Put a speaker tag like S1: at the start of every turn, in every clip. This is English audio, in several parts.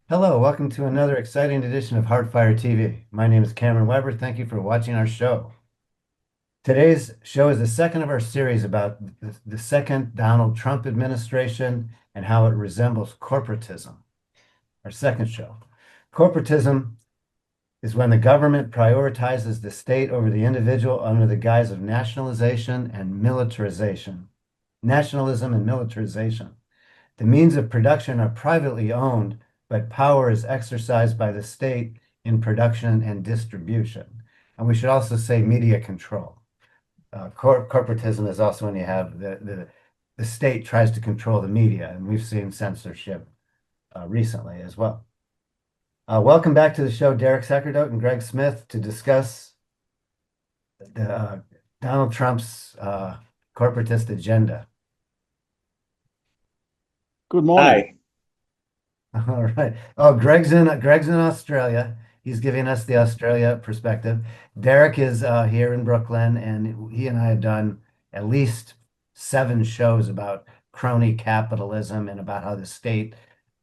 S1: Hello, welcome to another exciting edition of Hardfire TV. My name is Cameron Weber. Thank you for watching our show. Today's show is the second of our series about the second Donald Trump administration and how it resembles corporatism. Our second show. Corporatism is when the government prioritizes the state over the individual under the guise of nationalization and militarization. Nationalism and militarization. The means of production are privately owned, but power is exercised by the state in production and distribution. And we should also say media control. Corporatism is also when you have the state tries to control the media, and we've seen censorship recently as well. Welcome back to the show, Derek Sacerdote and Greg Smith, to discuss Donald Trump's corporatist agenda.
S2: Good morning.
S1: All right. Oh, Greg's in Australia. He's giving us the Australia perspective. Derek is here in Brooklyn, and he and I have done at least 7 shows about crony capitalism and about how the state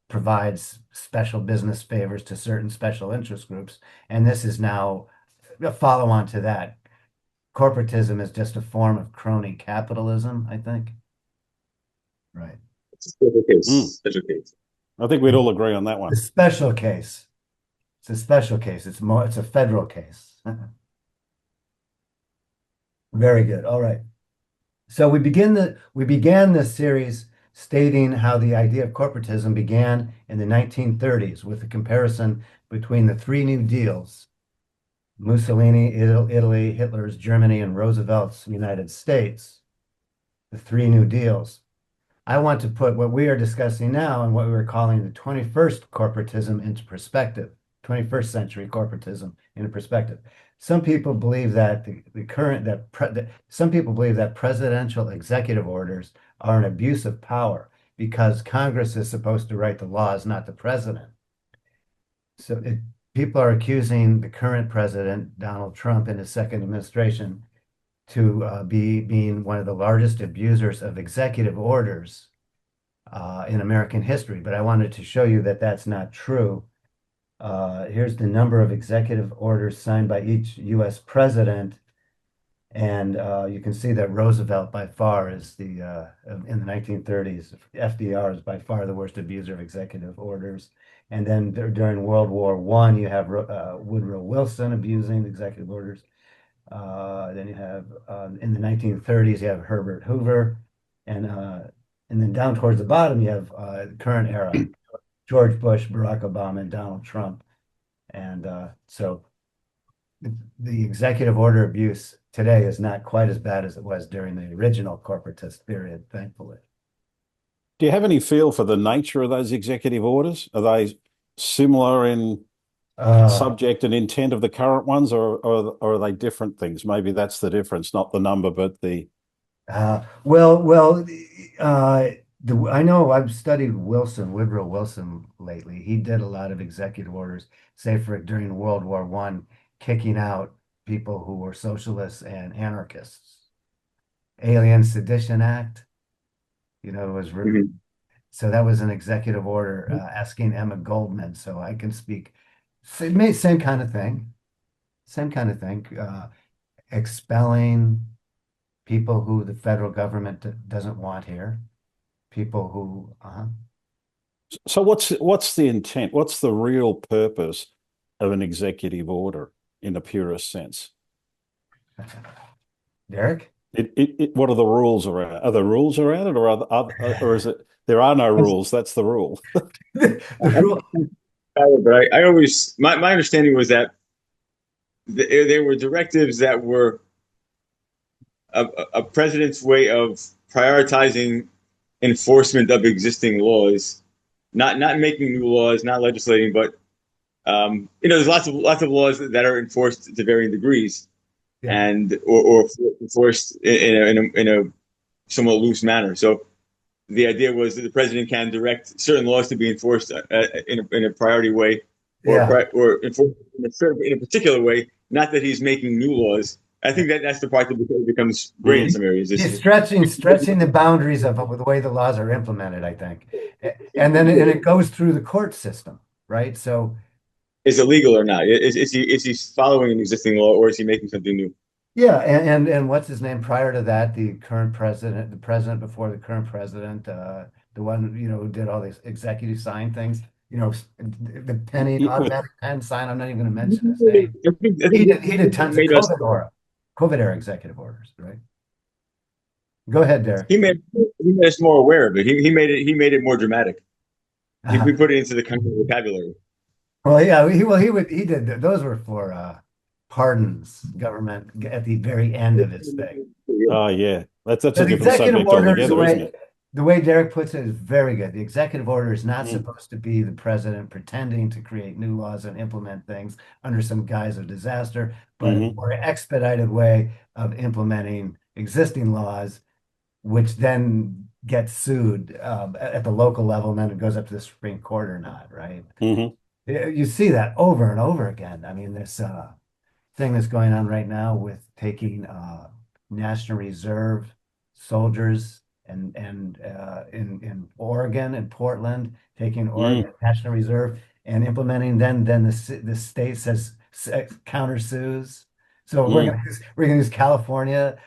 S1: provides special business favors to certain special interest groups. And this is now a follow-on to that. Corporatism is just a form of crony capitalism, I think. Right.
S3: It's a special case. Special case.
S2: I think we'd all agree on that one.
S1: The special case. It's a special case. It's a federal case. Very good. All right. So we began this series stating how the idea of corporatism began in the 1930s with a comparison between the 3 New Deals, Mussolini, Italy, Hitler's Germany, and Roosevelt's United States. The 3 New Deals. I want to put what we are discussing now and what we were calling the 21st corporatism into perspective, 21st century corporatism into perspective. Some people believe that some people believe that presidential executive orders are an abuse of power because Congress is supposed to write the laws, not the president. So people are accusing the current president, Donald Trump, and his second administration to being one of the largest abusers of executive orders in American history. But I wanted to show you that that's not true. Here's the number of executive orders signed by each U.S. president. And you can see that Roosevelt by far is in the 1930s, FDR is by far the worst abuser of executive orders. And then during World War I, you have Woodrow Wilson abusing executive orders. Then you have in the 1930s, you have Herbert Hoover, and then down towards the bottom, you have current era, George Bush, Barack Obama, and Donald Trump. And so the executive order abuse today is not quite as bad as it was during the original corporatist period, thankfully.
S2: Do you have any feel for the nature of those executive orders? Are they similar in subject and intent of the current ones, or are they different things? Maybe that's the difference, not the number, but the.
S1: I know I've studied Woodrow Wilson lately. He did a lot of executive orders, say during World War I, kicking out people who were socialists and anarchists. Alien Sedition Act, was written. So that was an executive order asking Emma Goldman. So I can speak. Same kind of thing. Expelling people who the federal government doesn't want here. People who.
S2: So what's the intent? What's the real purpose of an executive order in the purest sense?
S1: Derek?
S2: What are the rules around it? Are there rules around it, or is it there are no rules? That's the rule.
S1: The rule.
S3: But I always my understanding was that there were directives that were a president's way of prioritizing enforcement of existing laws, not making new laws, not legislating, but there's lots of laws that are enforced to varying degrees,
S1: Yeah.
S3: and or enforced in a somewhat loose manner. So the idea was that the president can direct certain laws to be enforced in a priority way, or enforced in a particular way. Not that he's making new laws. I think that's the part that becomes great in some areas.
S1: He's stretching the boundaries of the way the laws are implemented, I think. And then it goes through the court system, right? So
S3: is it legal or not? Is he following an existing law or is he making something new?
S1: yeah, and what's his name prior to that? The current president, the president before the current president, the one who did all these executive sign things. The penny
S2: With
S1: automatic pen sign. I'm not even going to mention his name. He did tons of
S3: Made us
S1: COVID era executive orders, right? Go ahead, Derek.
S3: he made us more aware of it. He made it more dramatic. He put it into the kind of vocabulary.
S1: Well, yeah, he did. Those were for pardons, government at the very end of his thing.
S2: oh yeah, that's a
S1: So the
S2: different
S1: executive
S2: subject
S1: orders,
S2: altogether, isn't it?
S1: the way Derek puts it, is very good. The executive order is not
S2: Mm.
S1: supposed to be the president pretending to create new laws and implement things under some guise of disaster, but a
S2: Hmm.
S1: more expedited way of implementing existing laws, which then gets sued at the local level, and then it goes up to the Supreme Court or not, right?
S2: Hmm.
S1: You see that over and over again. I mean, this thing that's going on right now with taking National Reserve soldiers and in Oregon and Portland, taking Oregon National Reserve and implementing then the state says countersues. So we're gonna use California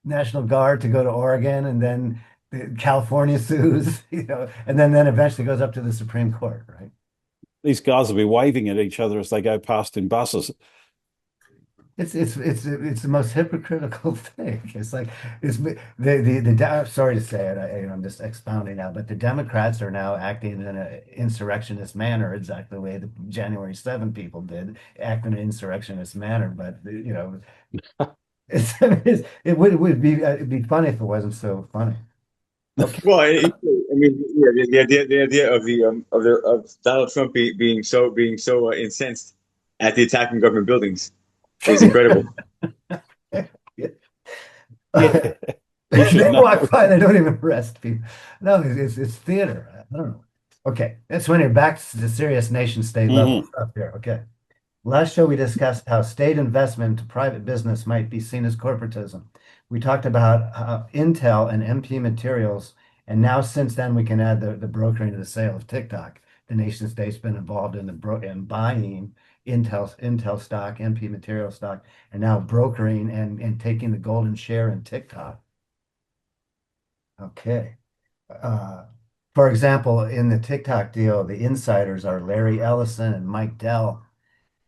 S1: National Guard to go to Oregon, and then California sues, and then eventually goes up to the Supreme Court, right?
S2: These guys will be waving at each other as they go past in buses.
S1: It's the most hypocritical thing. It's like sorry to say it, I'm just expounding now, but the Democrats are now acting in an insurrectionist manner, exactly the way the January 7 people did, act in an insurrectionist manner. But it'd be funny if it wasn't so funny. Okay.
S3: Well, I mean, yeah, the idea of Donald Trump being so incensed at the attack on government buildings is incredible.
S1: Yeah.
S2: Yeah, you should
S1: They
S2: know.
S1: walk by, they don't even arrest people. No, it's theater. I don't know. Okay, that's when you're back to the serious nation state level stuff here. Okay. Last show we discussed how state investment into private business might be seen as corporatism. We talked about Intel and MP Materials, and now since then we can add the brokering of the sale of TikTok. The nation state's been involved in in buying Intel stock, MP Material stock, and now brokering and taking the golden share in TikTok. Okay. For example, in the TikTok deal, the insiders are Larry Ellison and Mike Dell,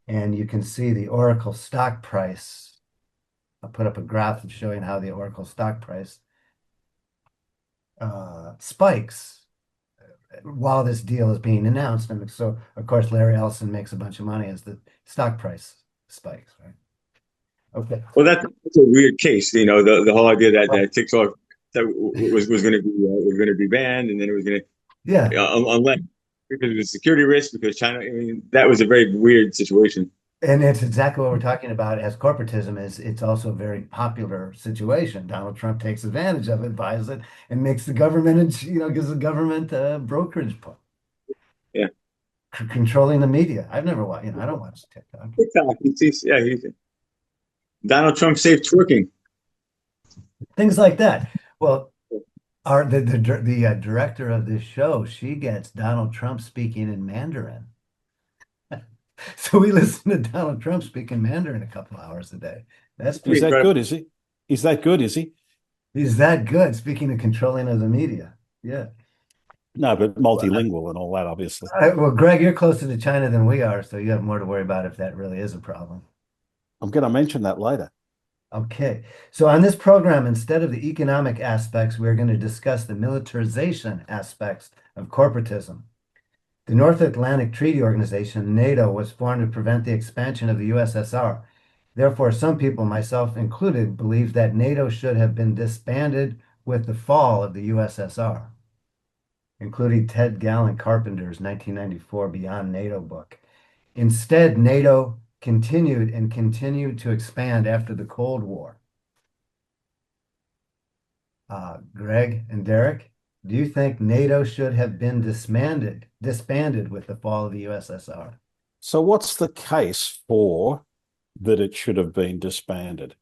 S1: and you can see the Oracle stock price. I'll put up a graph showing how the Oracle stock price spikes while this deal is being announced. And so, of course, Larry Ellison makes a bunch of money as the stock price spikes, right? Okay.
S3: Well, that's a weird case, the whole idea that TikTok was going to be banned, and then it was going to
S1: Yeah.
S3: unless because of the security risk, because China. I mean, that was a very weird situation.
S1: And it's exactly what we're talking about as corporatism is. It's also a very popular situation. Donald Trump takes advantage of it, buys it, and makes the government, gives the government a brokerage point.
S3: Yeah.
S1: Controlling the media. I've never watched, I don't watch TikTok.
S3: TikTok, Donald Trump safe twerking.
S1: Things like that. Well, the director of this show, she gets Donald Trump speaking in Mandarin. So we listen to Donald Trump speaking Mandarin a couple hours a day.
S2: Is that good, is he? Is that good, is he?
S1: He's that good, speaking of controlling of the media. Yeah.
S2: No, but multilingual and all that, obviously.
S1: Well, Greg, you're closer to China than we are, so you have more to worry about if that really is a problem.
S2: I'm going to mention that later.
S1: Okay. So on this program, instead of the economic aspects, we're going to discuss the militarization aspects of corporatism. The North Atlantic Treaty Organization, NATO, was formed to prevent the expansion of the USSR. Therefore, some people, myself included, believe that NATO should have been disbanded with the fall of the USSR, including Ted Gallen Carpenter's 1994 Beyond NATO book. Instead, NATO continued to expand after the Cold War. Greg and Derek, do you think NATO should have been disbanded with the fall of the USSR?
S2: So what's the case for that it should have been disbanded?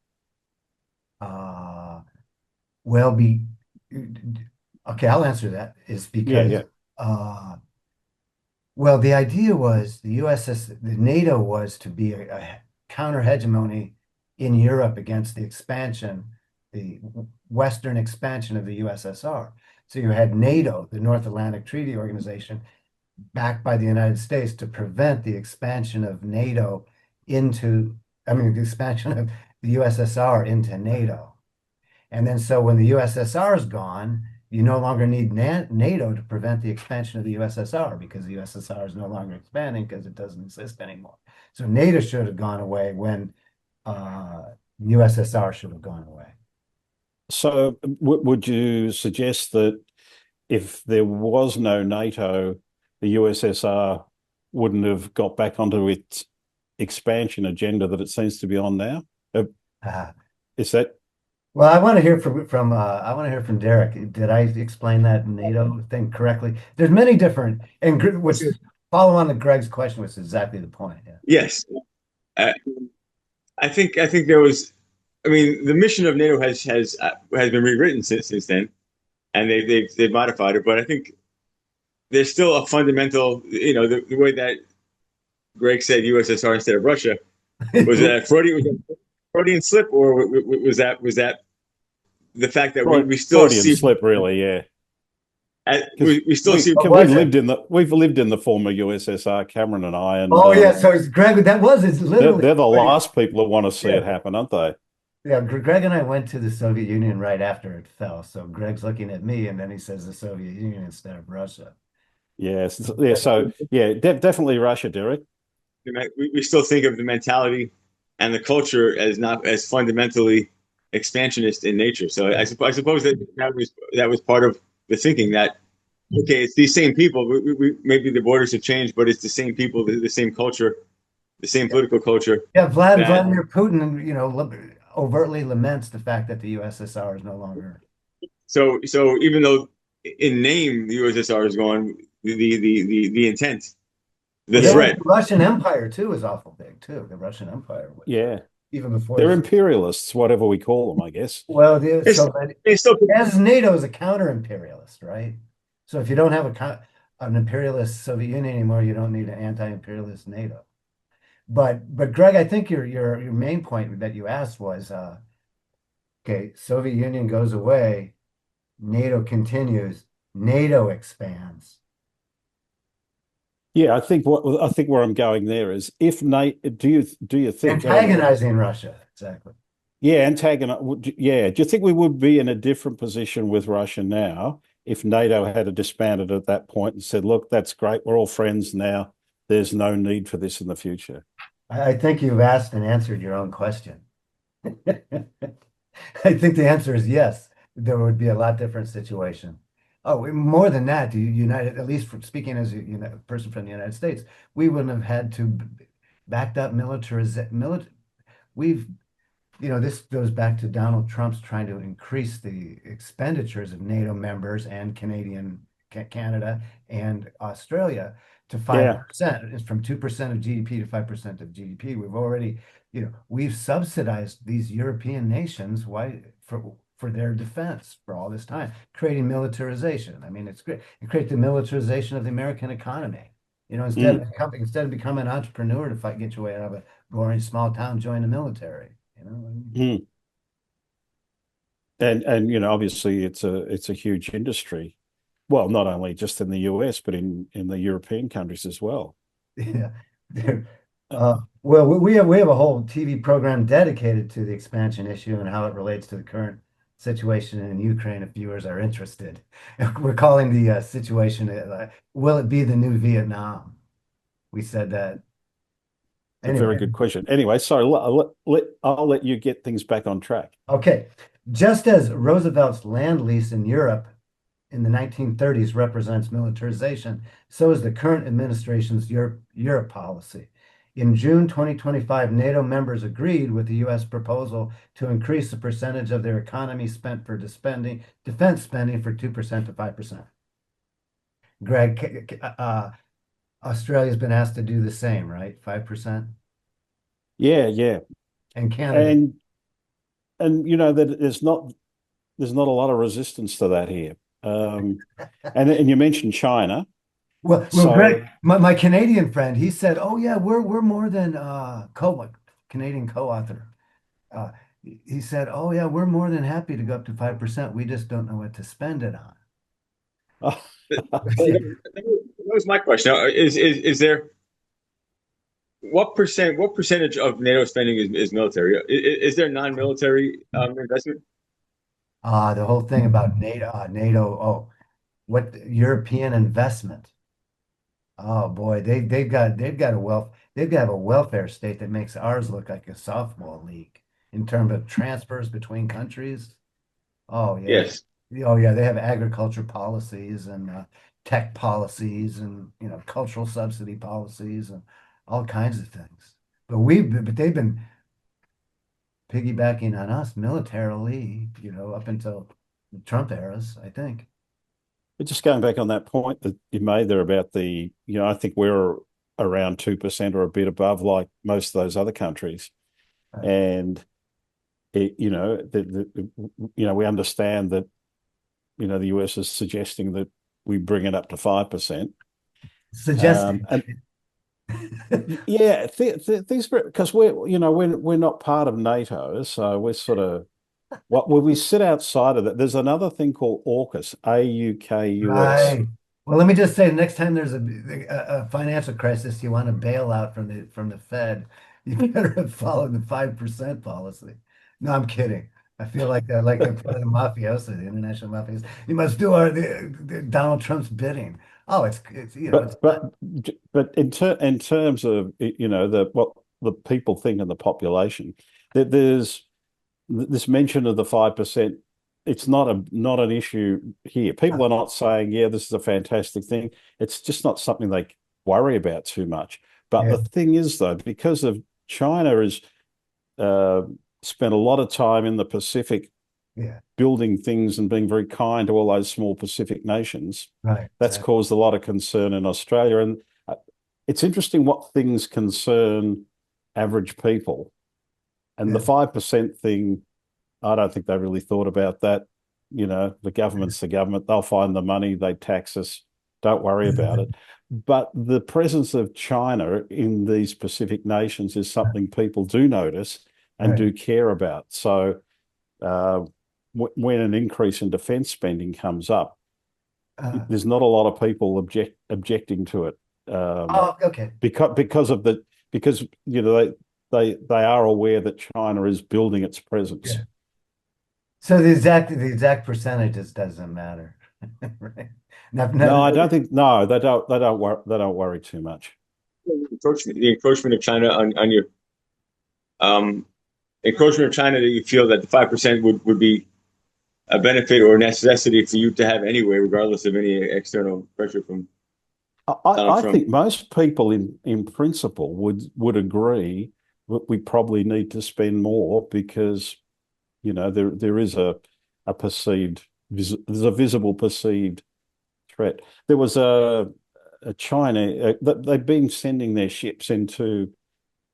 S1: Well, okay, I'll answer that. Is because Well, the idea was the NATO was to be a counter hegemony in Europe against the Western expansion of the USSR. So you had NATO, the North Atlantic Treaty Organization, backed by the United States to prevent the expansion of NATO into, I mean, the expansion of the USSR into NATO. And then so when the USSR is gone, you no longer need NATO to prevent the expansion of the USSR because the USSR is no longer expanding because it doesn't exist anymore. So NATO should have gone away when USSR should have gone away.
S2: So would you suggest that if there was no NATO, the USSR wouldn't have got back onto its expansion agenda that it seems to be on now? Is that?
S1: Well, I want to hear from Derek. Did I explain that NATO thing correctly? There's many different, and which follow on to Greg's question, which is exactly the point. Yeah.
S3: Yes, I think there was. I mean, the mission of NATO has been rewritten since then, and they've modified it. But I think there's still a fundamental, the way that Greg said USSR instead of Russia was that Freudian slip, or was that the fact that we still
S2: Freudian
S3: see
S2: slip, really? Yeah.
S3: We still see.
S2: We've lived in the former USSR, Cameron and I. And
S1: yeah, so it's Greg. It's literally
S2: they're the last people who want to see it happen, aren't they?
S1: Yeah, Greg and I went to the Soviet Union right after it fell. So Greg's looking at me, and then he says the Soviet Union instead of Russia.
S2: Yes, yeah. So yeah, definitely Russia, Derek.
S3: We still think of the mentality and the culture as not as fundamentally expansionist in nature. So I suppose that was part of the thinking that, okay, it's these same people. Maybe the borders have changed, but it's the same people, the same culture, the same political culture.
S1: Yeah, Vladimir Putin, overtly laments the fact that the USSR is no longer.
S3: So even though in name the USSR is gone, the intent, the threat.
S1: The Russian Empire too is awful big too. The Russian Empire.
S2: Yeah.
S1: Even before
S2: they're imperialists, whatever we call them, I guess.
S1: Well, as NATO is a counter-imperialist, right? So if you don't have an imperialist Soviet Union anymore, you don't need an anti-imperialist NATO. But Greg, I think your main point that you asked was, okay, Soviet Union goes away, NATO continues, NATO expands.
S2: Yeah, I think where I'm going there is if NATO, do you think
S1: antagonizing Russia, exactly?
S2: Yeah, Yeah, do you think we would be in a different position with Russia now if NATO had disbanded at that point and said, "Look, that's great, we're all friends now. There's no need for this in the future"?
S1: I think you've asked and answered your own question. I think the answer is yes. There would be a lot different situation. Oh, more than that, the United, at least speaking as a person from the United States, we wouldn't have had to backed up this goes back to Donald Trump's trying to increase the expenditures of NATO members and Canada and Australia to 5%. It's from 2% of GDP to 5% of GDP. We've already, we've subsidized these European nations. Why? For their defense for all this time, creating militarization. I mean, it's great. It creates the militarization of the American economy. Instead of becoming an entrepreneur to get your way out of a boring small town, join the military.
S2: And obviously it's a huge industry. Well, not only just in the US, but in the European countries as well.
S1: Yeah. Well, we have a whole TV program dedicated to the expansion issue and how it relates to the current situation in Ukraine, if viewers are interested. We're calling the situation, will it be the new Vietnam? We said that.
S2: Anyway. A very good question. Anyway, sorry, I'll let you get things back on track.
S1: Okay. Just as Roosevelt's land lease in Europe in the 1930s represents militarization, so is the current administration's Europe policy. In June 2025, NATO members agreed with the U.S. proposal to increase the percentage of their economy spent for defense spending from 2% to 5%. Greg, Australia's been asked to do the same, right? 5%?
S2: Yeah.
S1: And Canada.
S2: And that there's not a lot of resistance to that here. And you mentioned China.
S1: Well,
S2: So,
S1: Greg, my Canadian friend, he said, "Oh yeah, we're more than co Canadian co-author." Uh, he said, "Oh yeah, we're more than happy to go up to 5%. We just don't know what to spend it on."
S3: That was my question. Is there what percentage of NATO spending is military? Is there non-military investment?
S1: The whole thing about NATO. Oh, what European investment? Oh boy, they've got a welfare state that makes ours look like a softball league in terms of transfers between countries. Oh yeah.
S3: Yes.
S1: Oh yeah, they have agriculture policies and tech policies and cultural subsidy policies and all kinds of things. But they've been piggybacking on us militarily, up until the Trump eras, I think.
S2: but just going back on that point that you made there about I think we're around 2% or a bit above, like most of those other countries,
S1: Right.
S2: and we understand that the US is suggesting that we bring it up to 5%.
S1: Suggesting.
S2: And yeah, things because we're not part of NATO, so we're sort of when we sit outside of that. There's another thing called AUKUS, AUKUS.
S1: Right. Well, let me just say, next time there's a financial crisis, you want to bail out from the Fed, you better follow the 5% policy. No, I'm kidding. I feel like they're part of the mafioso, the international mafias. You must do the Donald Trump's bidding. Oh, it's it's
S2: But in terms of the people think and the population, that there's this mention of the 5%. It's not an issue here. People are not saying, yeah, this is a fantastic thing. It's just not something they worry about too much. But
S1: yeah,
S2: the thing is, though, because of China has spent a lot of time in the Pacific
S1: yeah,
S2: building things and being very kind to all those small Pacific nations,
S1: right,
S2: that's
S1: exactly.
S2: caused a lot of concern in Australia. And it's interesting what things concern average people. And the
S1: Yeah,
S2: 5% thing, I don't think they really thought about that. The government's the government. They'll find the money, they tax us. Don't worry about it. But the presence of China in these Pacific nations is something people do notice and
S1: right.
S2: do care about. So uh, when an increase in defence spending comes up,
S1: Uh,
S2: there's not a lot of people objecting to it,
S1: oh, okay.
S2: because they are aware that China is building its presence.
S1: Yeah. So the exact percentages doesn't matter, right?
S2: No, I don't think. No, they don't worry too much.
S3: The encroachment of China on your um, encroachment of China that you feel that the 5% would be a benefit or a necessity for you to have anyway, regardless of any external pressure from Donald
S2: I
S3: Trump.
S2: think most people in principle would agree that we probably need to spend more because there is a perceived there's a visible perceived threat. There was a China they've been sending their ships into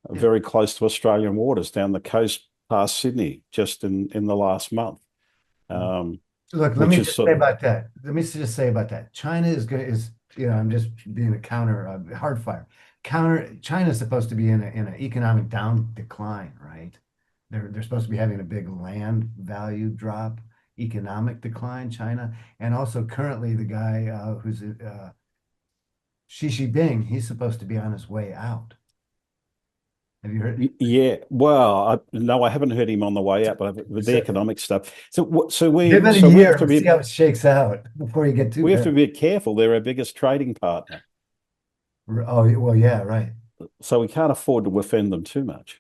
S2: very close to Australian waters down the coast past Sydney just in the last month, um,
S1: Look, let
S2: which
S1: me
S2: is
S1: just
S2: sort
S1: say
S2: of
S1: about that. Let me just say about that. China is good. I'm just being a counter hardfire. China is supposed to be in an economic down decline, right? They're supposed to be having a big land value drop, economic decline, China, and also currently the guy who's Xi Jinping, he's supposed to be on his way out. Have you heard?
S2: Yeah. Well, no, I haven't heard him on the way out, but with the
S1: So,
S2: economic stuff.
S1: give it a
S2: So we
S1: year
S2: have to
S1: and see
S2: be
S1: how it shakes out before you get too
S2: we have to
S1: bad.
S2: be careful. They're our biggest trading partner,
S1: Oh, well, yeah, right.
S2: so we can't afford to offend them too much.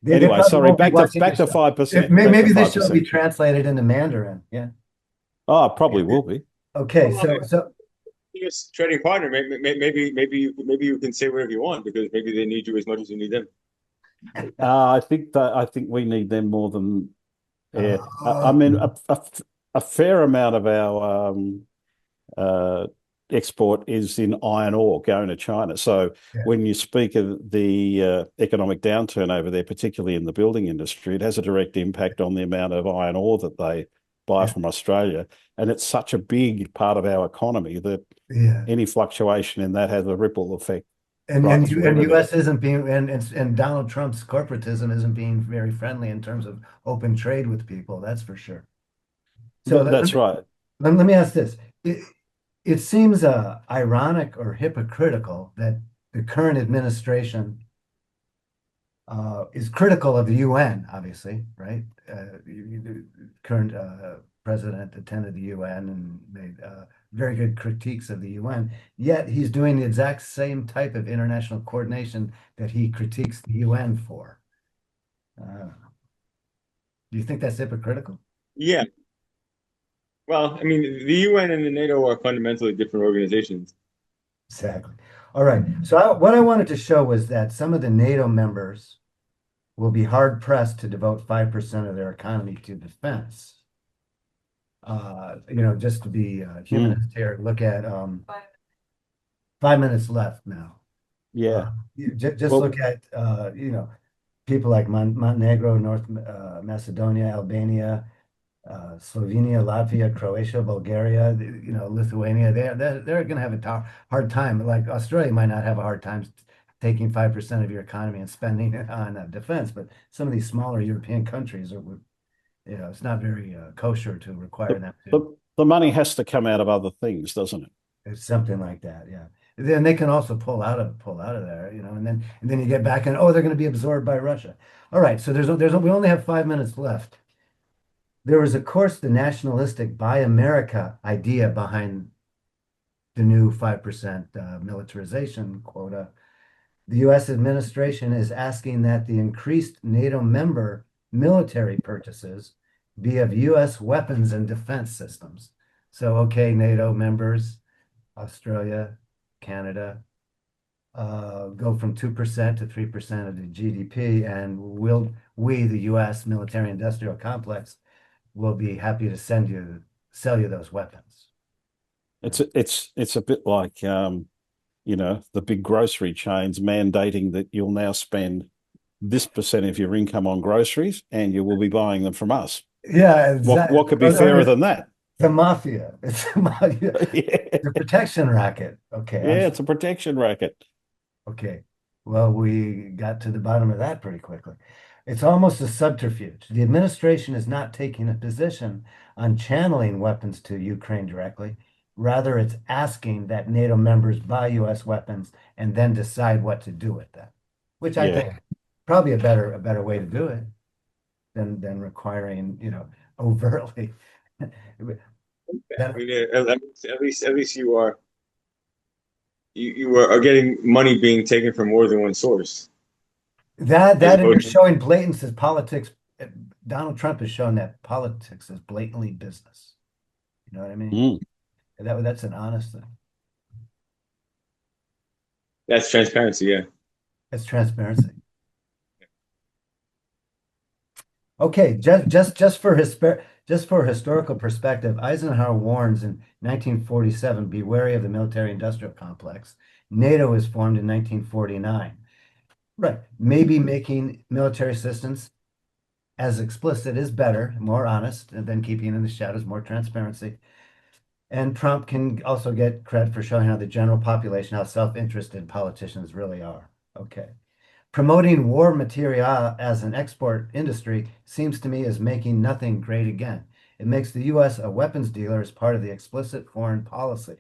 S1: They
S2: Anyway,
S1: probably
S2: sorry.
S1: won't be
S2: Back to
S1: watching
S2: back
S1: this
S2: to
S1: show.
S2: five
S1: If
S2: percent. Back to
S1: maybe this
S2: five
S1: show will be
S2: percent.
S1: translated into Mandarin. Yeah.
S2: Oh, it probably will be.
S1: Okay.
S3: Well,
S1: So
S3: biggest trading partner, maybe you can say whatever you want because maybe they need you as much as you need them.
S2: I think we need them more than. Yeah, I mean,
S1: um,
S2: a fair amount of our uh, export is in iron ore going to China. So
S1: yeah,
S2: when you speak of the economic downturn over there, particularly in the building industry, it has a direct impact on the amount of iron ore that they buy from Australia. And it's such a big part of our economy that any fluctuation in that has a ripple effect.
S1: And U.S. isn't being and Donald Trump's corporatism isn't being very friendly in terms of open trade with people. That's for sure. So
S2: that's right.
S1: Let me ask this: it seems ironic or hypocritical that the current administration is critical of the UN, obviously, right? The current president attended the UN and made very good critiques of the UN, yet he's doing the exact same type of international coordination that he critiques the UN for. Do you think that's hypocritical?
S3: Yeah. Well, I mean, the UN and the NATO are fundamentally different organizations.
S1: Exactly. All right. So what I wanted to show was that some of the NATO members will be hard pressed to devote 5% of their economy to defense. Just to be humanist here, look at 5 minutes left now.
S2: Yeah.
S1: Just look at people like Montenegro, North Macedonia, Albania, Slovenia, Latvia, Croatia, Bulgaria, Lithuania. They're going to have a hard time. Like Australia might not have a hard time taking 5% of your economy and spending it on defense, but some of these smaller European countries are, it's not very kosher to require them to.
S2: The money has to come out of other things, doesn't it?
S1: It's something like that, yeah. Then they can also pull out of there, and then you get back and they're going to be absorbed by Russia. All right, so we only have 5 minutes left. There was, of course, the nationalistic Buy America idea behind the new 5% militarization quota. The U.S. administration is asking that the increased NATO member military purchases be of U.S. weapons and defense systems. So, okay, NATO members, Australia, Canada, go from 2% to 3% of the GDP, and we, the U.S. military-industrial complex, will be happy to sell you those weapons.
S2: It's a bit like the big grocery chains mandating that you'll now spend this percent of your income on groceries and you will be buying them from us.
S1: Yeah, exactly.
S2: What could be fairer than that?
S1: The mafia. It's a mafia.
S2: Yeah.
S1: It's a protection racket. Okay.
S2: Yeah, it's a protection racket.
S1: Okay. Well, we got to the bottom of that pretty quickly. It's almost a subterfuge. The administration is not taking a position on channeling weapons to Ukraine directly. Rather, it's asking that NATO members buy U.S. weapons and then decide what to do with them, which I think probably a better way to do it than requiring, overtly.
S3: At least you are getting money being taken from more than one source.
S1: That is showing blatant as politics. Donald Trump has shown that politics is blatantly business. You know what I mean? That's an honest thing.
S3: That's transparency, yeah.
S1: It's transparency. Okay, just for historical perspective, Eisenhower warns in 1947, be wary of the military-industrial complex. NATO is formed in 1949. Right. Maybe making military assistance as explicit is better, more honest, than keeping it in the shadows, more transparency. And Trump can also get credit for showing how the general population, how self-interested politicians really are. Okay. Promoting war material as an export industry seems to me as making nothing great again. It makes the U.S. a weapons dealer as part of the explicit foreign policy.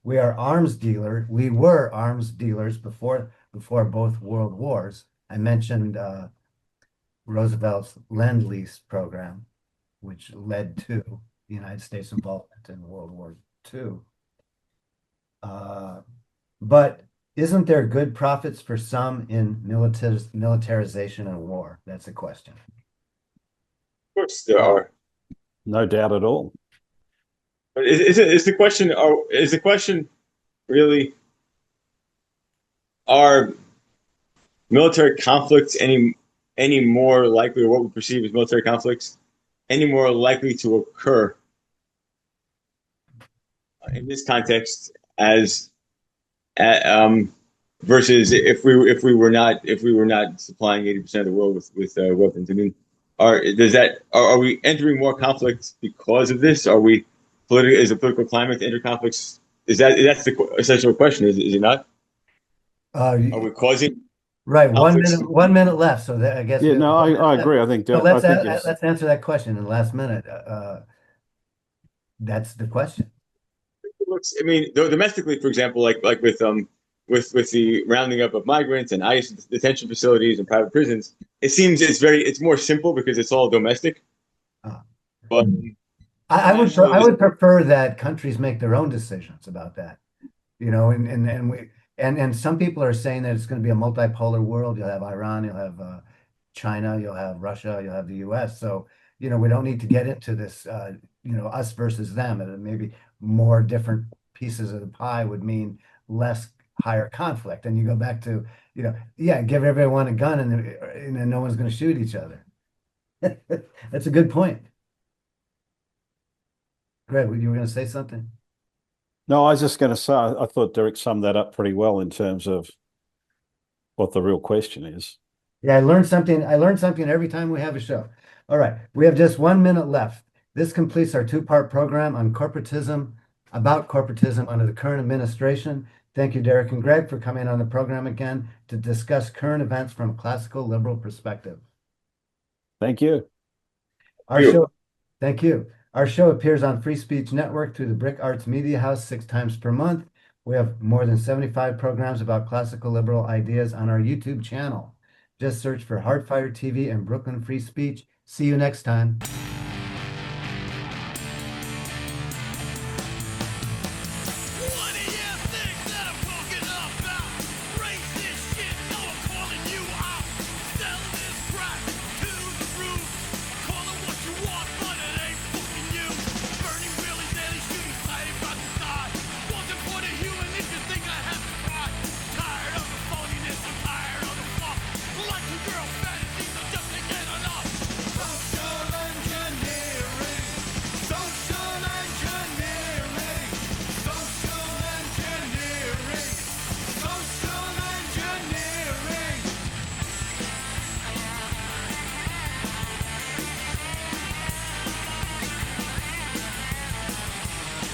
S1: We were arms dealers before both world wars. I mentioned Roosevelt's Lend-Lease program, which led to the United States involvement in World War II. But isn't there good profits for some in militarization and war? That's a question.
S3: Of course there are.
S2: No doubt at all.
S3: But is the question really, are military conflicts any more likely, or what we perceive as military conflicts, any more likely to occur in this context as versus if we were not supplying 80% of the world with weapons? I mean, Are we entering more conflict because of this? Is the political climate to enter conflicts? That's the essential question, is it not? Are we causing
S1: Right,
S3: conflicts?
S1: 1 minute left, so I guess
S2: Yeah,
S1: we have
S2: no,
S1: 1 minute
S2: I
S1: left.
S2: agree. I think
S1: So
S2: I think it's
S1: let's answer that question in the last minute. That's the question.
S3: I mean, domestically, for example, like with the rounding up of migrants and ICE detention facilities and private prisons, it seems it's more simple because it's all domestic.
S1: Uh,
S3: But
S1: I
S3: national,
S1: would prefer that countries make their own decisions about that. And some people are saying that it's going to be a multipolar world. You'll have Iran, you'll have China, you'll have Russia, you'll have the US. So, we don't need to get into this, us versus them. And maybe more different pieces of the pie would mean less higher conflict. And you go back to, yeah, give everyone a gun and then no one's going to shoot each other. That's a good point. Greg, you were going to say something?
S2: No, I was just going to say, I thought Derek summed that up pretty well in terms of what the real question is.
S1: Yeah, I learned something. I learned something every time we have a show. All right, we have just 1 minute left. This completes our two-part program on corporatism, about corporatism under the current administration. Thank you, Derek and Greg, for coming on the program again to discuss current events from a classical liberal perspective.
S2: Thank you.
S1: Thank you. Our show appears on Free Speech Network through the BRIC Arts Media House 6 times per month. We have more than 75 programs about classical liberal ideas on our YouTube channel. Just search for Hardfire TV and Brooklyn Free Speech. See you next time.